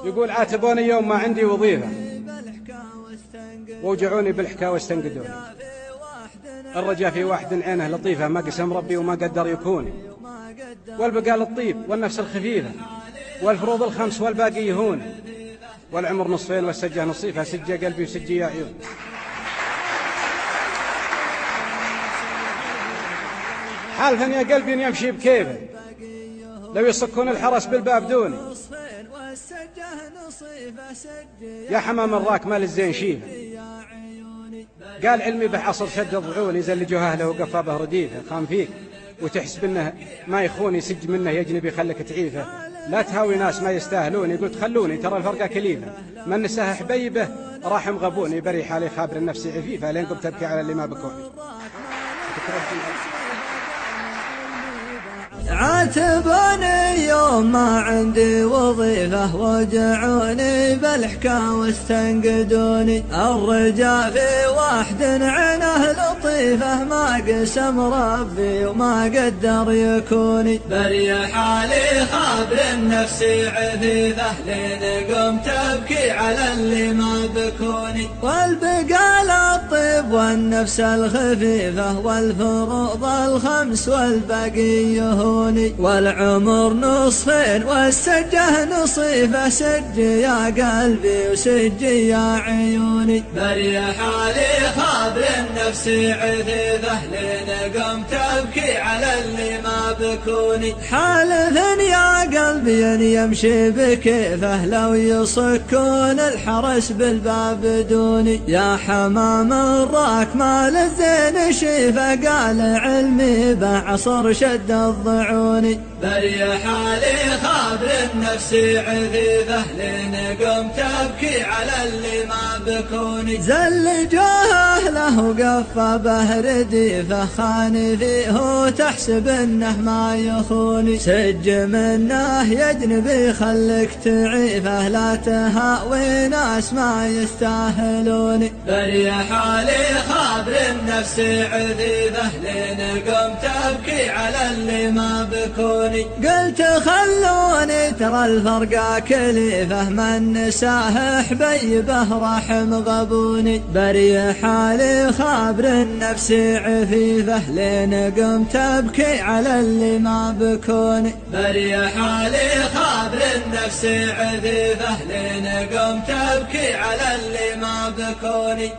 يقول عاتبوني يوم ما عندي وظيفة، ووجعوني بالحكا واستنقدوني. الرجا في واحد عينه لطيفة، ما قسم ربي وما قدر يكون، والبقاء للطيب والنفس الخفيفة، والفروض الخمس والباقي يهون، والعمر نصفين والسجة نصيفة، سجى قلبي وسجي يا عيون. حالفا يا قلبي يمشي بكيفه، لو يصكون الحرس بالباب دوني، يا حمام الراك مال الزين شيفه. قال علمي بعصر شد الضعون، يزلجوا اهله وقفا به رديفه. خام فيك وتحسب انه ما يخوني، سج منه يجنبي خلك تعيفه. لا تهاوي ناس ما يستاهلوني، قلت خلوني ترى الفرقه كليفه. من نساه حبيبه راح مغبوني، بري حالي خابر النفس عفيفه، لين قمت ابكي على اللي ما بكوني. عاتبوني يوم ما عندي وظيفة، وجعوني بالحكا واستنقدوني. الرجا في واحد عينه لطيفة، ما قسم ربي وما قدر يكوني. بري حالي خابر النفس عفيفة، لين قمت ابكي على اللي ما بكوني. والبقى للطيب والنفس الخفيفة، والفروض الخمس والباقي يهون، والعمر نصفين والسجه نصيفة. سجي يا قلبي وسجي يا عيوني. بري حالي خابر النفس عفيفة، لين قمت ابكي على اللي ما بكوني. حالف يا قلبي ان يمشي بكيفه، لو يصكون الحرس بالباب دوني. يا حمام الراك مال الزين شيفه، قال علمي بعصر شد الضعون. بري حالي خابر النفس عفيفة، لين قمت ابكي على اللي ما بكوني. زلجوه اهله وقفى به رديفه، خان فيه تحسب انه ما يخوني. سج منه يجنبي خلك تعيفه، لا تهاوي ناس ما يستاهلوني. بري حالي خابر النفس عفيفة، لين قمت ابكي على اللي ما بكوني. قلت خلوني ترى الفرقة كليفة، من نساه حبيبه راح مغبوني. بري حالي خابر النفس عفيفة، لين قمت ابكي على اللي ما بكوني. بري حالي خابر النفس عفيفة، لين قمت ابكي على اللي ما بكوني.